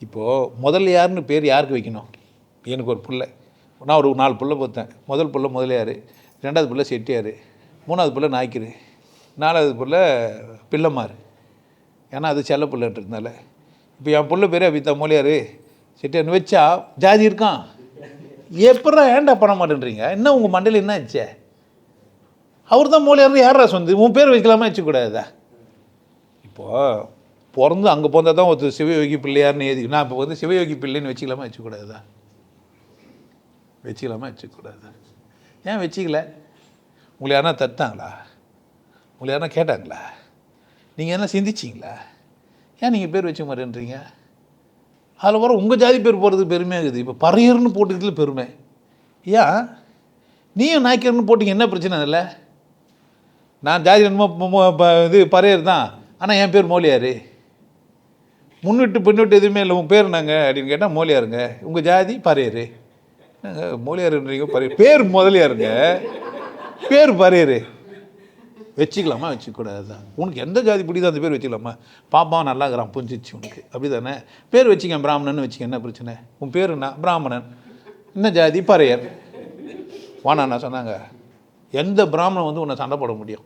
இப்போது முதலியார்னு பேர் யாருக்கு வைக்கணும்? எனக்கு ஒரு பிள்ளை, நான் ஒரு 4 பிள்ளை பார்த்தேன். முதல் பிள்ளை முதலியார், 2வது பிள்ளை செட்டியார், 3வது பிள்ளை நாய்க்கர், 4வது பிள்ளை பிள்ளைமார். ஏன்னா அது செல்ல பிள்ளைன்றதுனால. இப்போ என் பிள்ளை பேர் அபித்தா மொழியார் செட்டியார்னு வச்சா ஜாதி இருக்கான். எப்படா ஏன்டா பண்ண மாட்டேன்றீங்க? என்ன உங்கள் மண்டையில் என்ன ஆச்சு? அவர் தான் மொழியார்னு யாரா சொந்து? உன் பேர் வைக்கலாமா வச்சுக்கூடாதா? இப்போது பிறந்து அங்கே பிறந்தா தான் ஒருத்தர் சிவயோகி பிள்ளையார்னு எழுதி, நான் இப்போ வந்து சிவயோகி பிள்ளைன்னு வச்சுக்கலாமா வச்சுக்கூடாதா? வச்சுக்கலாமா வச்சுக்கூடாதா? ஏன் வச்சுக்கல? உங்களை யாருன்னா தட்டாங்களா? உங்களை யாருன்னா கேட்டாங்களா? நீங்கள் என்ன சிந்திச்சிங்களா? ஏன் நீங்கள் பேர் வச்சுக்க மாட்டேன்றீங்க? அதில் வர உங்கள் ஜாதி பேர் போகிறதுக்கு பெருமையாக இருக்குது. இப்போ பறையர்னு போட்டுக்கிறதுல பெருமை. ஏன் நீயும் நாய்க்கர்னு போட்டிங்க, என்ன பிரச்சனை இல்லை? நான் ஜாதி என்னமோ இது பறையர் தான், ஆனால் என் பேர் மோலியார். முன்னிட்டு பின்னிட்டு எதுவுமே இல்லை. உங்கள் பேர் நாங்கள் அப்படின்னு கேட்டால் மோலியாருங்க. உங்கள் ஜாதி பறையர். மோலியாருன்றீங்க பறையர். பேர் முதலியாருங்க, பேர் பறையர். வச்சுக்கலாமா வச்சுக்கூடாது தான்? உனக்கு எந்த ஜாதி பிடிக்குதோ அந்த பேர் வச்சுக்கலாமா? பாப்பா நல்லா இருக்கிறான் புரிஞ்சிச்சு உனக்கு, அப்படி தானே? பேர் வச்சுக்க, பிராமணன் வச்சுக்க, என்ன பிரச்சனை? உன் பேர் என்ன? பிராமணன். என்ன ஜாதி? பறையர். வானா சொன்னாங்க, எந்த பிராமணன் வந்து உன்னை சண்டை போட முடியும்?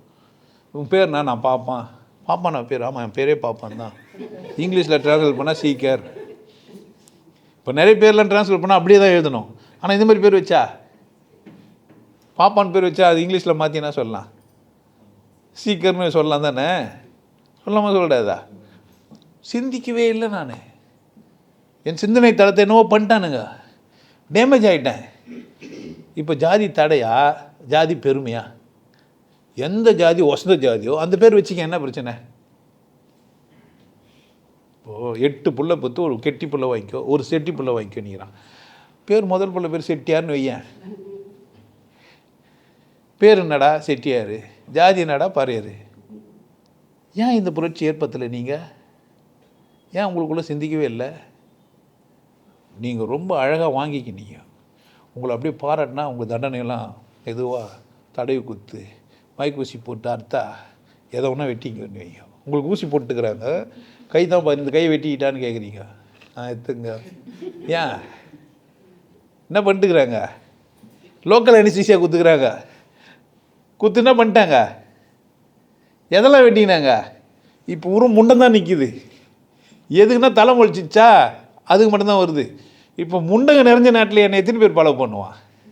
உன் பேர்னா? நான் பாப்பான். பாப்பான் நான் பேர்? ஆமாம், என் பேரே பாப்பான் தான். இங்கிலீஷில் ட்ரான்ஸ்லேட் பண்ணால் சீக்கர். இப்போ நிறைய பேர்லாம் ட்ரான்ஸ்லேட் பண்ணால் அப்படியே தான் எழுதணும். ஆனால் இந்த மாதிரி பேர் வச்சா, பாப்பான் பேர் வச்சா அது இங்கிலீஷில் மாற்றினா சொல்லலாம், சீக்கர்னு சொல்லலாம் தானே? சொல்லாமல் சொல்லக்கூடாதா? சிந்திக்கவே இல்லை. நான் என் சிந்தனை தளத்தை என்னவோ பண்ணிட்டானுங்க, டேமேஜ் ஆகிட்டேன். இப்போ ஜாதி தடையா ஜாதி பெருமையா? எந்த ஜாதி ஒசந்த ஜாதியோ அந்த பேர் வச்சுக்க, என்ன பிரச்சனை? இப்போது 8 புள்ள பத்து ஒரு கெட்டி புள்ள வாங்கிக்கோ, ஒரு செட்டி புள்ள வாங்கிக்கோ நீங்கிறான். பேர் முதல் புள்ள பேர் செட்டியார்னு வையன். பேர் என்னடா? செட்டியார். ஜாதி என்னடா? பறையர். ஏன் இந்த புரட்சி ஏற்பத்தில் நீங்கள்? ஏன் உங்களுக்குள்ளே சிந்திக்கவே இல்லை? நீங்கள் ரொம்ப அழகாக வாங்கிக்கினீங்க. உங்களை அப்படியே பாராட்டினா உங்கள் தண்டனையெல்லாம் எதுவாக தடவி குத்து மைக்கூசி போட்டு அர்த்தா எதை ஒன்றா வெட்டிங்கன்னு வைங்க. உங்களுக்கு ஊசி போட்டுக்கிறாங்க, கை தான் இந்த கையை வெட்டிக்கிட்டான்னு கேட்குறீங்க. எடுத்துங்க. ஏன் என்ன பண்ணிட்டுக்கிறாங்க? லோக்கல் அனிஸ்தீசியா குத்துக்கிறாங்க. குத்து என்ன பண்ணிட்டாங்க? எதெல்லாம் வெட்டினாங்க? இப்போ உரும் முண்டை தான் நிற்கிது. எதுக்குன்னா தலை முழிச்சிச்சா அதுக்கு மட்டும்தான் வருது. இப்போ முண்டங்க நிறைஞ்ச நாட்டில் என்னை எத்தனை பேர் ஃபாலோ பண்ணுவான்?